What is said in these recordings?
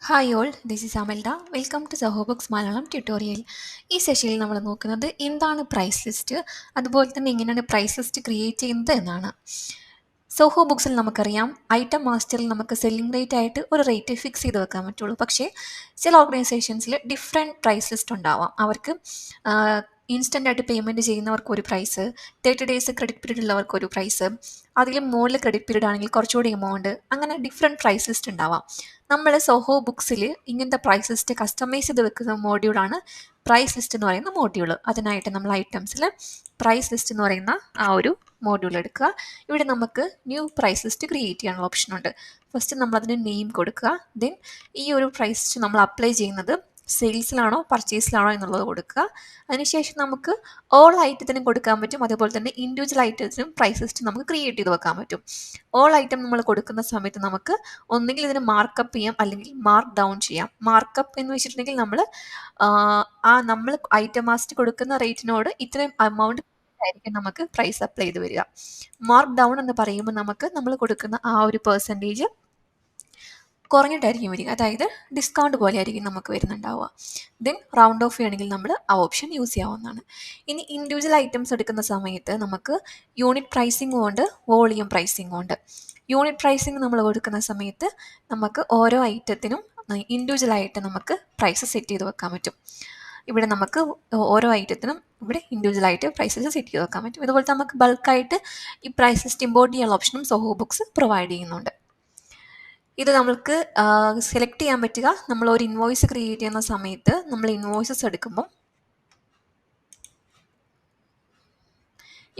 Hi all, this is Amalda. Welcome to Saho books Malayalam tutorial. ഈ സെഷനിൽ നമ്മൾ നോക്കുന്നത് എന്താണ് പ്രൈസ് ലിസ്റ്റ്, അതുപോലെ തന്നെ എങ്ങനെയാണ് പ്രൈസ് ലിസ്റ്റ് ക്രിയേറ്റ് ചെയ്യുന്നത് എന്നാണ്. സോഹോ ബുക്സിൽ നമുക്കറിയാം, ഐറ്റം മാസ്റ്ററിൽ നമുക്ക് സെല്ലിംഗ് റേറ്റ് ആയിട്ട് ഒരു റേറ്റ് ഫിക്സ് ചെയ്ത് വെക്കാൻ പറ്റുള്ളൂ. പക്ഷേ ചില ഓർഗനൈസേഷൻസിൽ ഡിഫറെൻറ്റ് പ്രൈസ് ലിസ്റ്റ് ഉണ്ടാവാം. അവർക്ക് ഇൻസ്റ്റൻ്റ് ആയിട്ട് പേയ്മെൻറ്റ് ചെയ്യുന്നവർക്ക് ഒരു പ്രൈസ്, 30 ഡേയ്സ് ക്രെഡിറ്റ് പീരീഡ് ഉള്ളവർക്ക് ഒരു പ്രൈസ്, അതിലും മുകളിൽ ക്രെഡിറ്റ് പീരീഡ് ആണെങ്കിൽ കുറച്ചുകൂടി എമൗണ്ട്, അങ്ങനെ ഡിഫറെൻറ്റ് പ്രൈസ് ലിസ്റ്റ് ഉണ്ടാവാം. നമ്മൾ സോഹോ ബുക്സിൽ ഇങ്ങനത്തെ പ്രൈസ് ലിസ്റ്റ് കസ്റ്റമൈസ് ചെയ്ത് വെക്കുന്ന മോഡ്യൂളാണ് പ്രൈസ് ലിസ്റ്റ് എന്ന് പറയുന്ന മോഡ്യൂൾ. അതിനായിട്ട് നമ്മൾ ഐറ്റംസിൽ പ്രൈസ് ലിസ്റ്റ് എന്ന് പറയുന്ന ആ ഒരു മോഡ്യൂൾ എടുക്കുക. ഇവിടെ നമുക്ക് ന്യൂ പ്രൈസ് ലിസ്റ്റ് ക്രിയേറ്റ് ചെയ്യാനുള്ള ഓപ്ഷൻ ഉണ്ട്. ഫസ്റ്റ് നമ്മൾ അതിന് നെയിം കൊടുക്കുക. ദെൻ ഈ ഒരു പ്രൈസ് ലിസ്റ്റ് നമ്മൾ അപ്ലൈ ചെയ്യുന്നത് സെയിൽസിലാണോ പർച്ചേസിലാണോ എന്നുള്ളത് കൊടുക്കുക. അതിനുശേഷം നമുക്ക് ഓൾ ഐറ്റത്തിനും കൊടുക്കാൻ പറ്റും, അതേപോലെ തന്നെ ഇൻഡിവിജ്വൽ ഐറ്റത്തിനും പ്രൈസ് ലിസ്റ്റ് നമുക്ക് ക്രിയേറ്റ് ചെയ്ത് വെക്കാൻ പറ്റും. ഓൾ ഐറ്റം നമ്മൾ കൊടുക്കുന്ന സമയത്ത് നമുക്ക് ഒന്നുകിൽ ഇതിന് മാർക്കപ്പ് ചെയ്യാം, അല്ലെങ്കിൽ മാർക്ക് ഡൗൺ ചെയ്യാം. മാർക്കപ്പ് എന്ന് വെച്ചിട്ടുണ്ടെങ്കിൽ നമ്മൾ ഐറ്റം മാസ്റ്റ് കൊടുക്കുന്ന റേറ്റിനോട് ഇത്രയും എമൗണ്ട് ആയിരിക്കും നമുക്ക് പ്രൈസ് അപ്ലൈ ചെയ്ത് വരിക. മാർക്ക് ഡൗൺ എന്ന് പറയുമ്പോൾ നമ്മൾ കൊടുക്കുന്ന ആ ഒരു പെർസെൻറ്റേജ് കുറഞ്ഞിട്ടായിരിക്കും വരിക, അതായത് ഡിസ്കൗണ്ട് പോലെ ആയിരിക്കും നമുക്ക് വരുന്നുണ്ടാവുക. ദെൻ റൗണ്ട് ഓഫ് ചെയ്യണമെങ്കിൽ നമ്മൾ ആ ഓപ്ഷൻ യൂസ് ചെയ്യാവുന്നതാണ്. ഇനി ഇൻഡിവിജ്വൽ ഐറ്റംസ് എടുക്കുന്ന സമയത്ത് നമുക്ക് യൂണിറ്റ് പ്രൈസിങ്ങും ഉണ്ട്, വോളിയം പ്രൈസിങ്ങും ഉണ്ട്. യൂണിറ്റ് പ്രൈസിങ് നമ്മൾ കൊടുക്കുന്ന സമയത്ത് നമുക്ക് ഓരോ ഐറ്റത്തിനും ഇൻഡിവിജ്വലായിട്ട് നമുക്ക് പ്രൈസ് സെറ്റ് ചെയ്ത് വെക്കാൻ പറ്റും. ഇവിടെ നമുക്ക് ഓരോ ഐറ്റത്തിനും ഇവിടെ ഇൻഡിവിജ്വലായിട്ട് പ്രൈസസ് സെറ്റ് ചെയ്ത് വെക്കാൻ പറ്റും. ഇതുപോലെ നമുക്ക് ബൾക്കായിട്ട് ഈ പ്രൈസ് ലിസ്റ്റ് ഇമ്പോർട്ട് ചെയ്യാനുള്ള ഓപ്ഷനും സോഹോ ബുക്സ് പ്രൊവൈഡ് ചെയ്യുന്നുണ്ട്. ഇത് നമ്മൾക്ക് സെലക്ട് ചെയ്യാൻ പറ്റുക നമ്മൾ ഒരു ഇൻവോയ്സ് ക്രിയേറ്റ് ചെയ്യുന്ന സമയത്ത്. നമ്മൾ ഇൻവോയ്സസ് എടുക്കുമ്പോൾ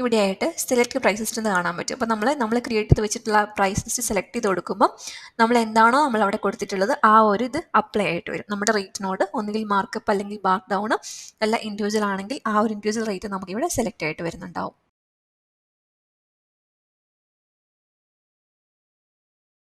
ഇവിടെയായിട്ട് സെലക്ട് പ്രൈസ് ലിസ്റ്റ് എന്ന് കാണാൻ പറ്റും. അപ്പോൾ നമ്മൾ ക്രിയേറ്റ് ചെയ്ത് വെച്ചിട്ടുള്ള പ്രൈസ് ലിസ്റ്റ് സെലക്ട് ചെയ്ത് കൊടുക്കുമ്പോൾ നമ്മൾ എന്താണോ നമ്മൾ അവിടെ കൊടുത്തിട്ടുള്ളത് ആ ഒരു ഇത് അപ്ലൈ ആയിട്ട് വരും. നമ്മുടെ റേറ്റിനോട് ഒന്നുകിൽ മാർക്കപ്പ് അല്ലെങ്കിൽ മാർക്ക് ഡൗൺ, അല്ല ഇൻഡിവിജ്വൽ ആണെങ്കിൽ ആ ഒരു ഇൻഡിവിജ്വൽ റേറ്റ് നമുക്കിവിടെ സെലക്ട് ആയിട്ട് വരുന്നുണ്ടാവും.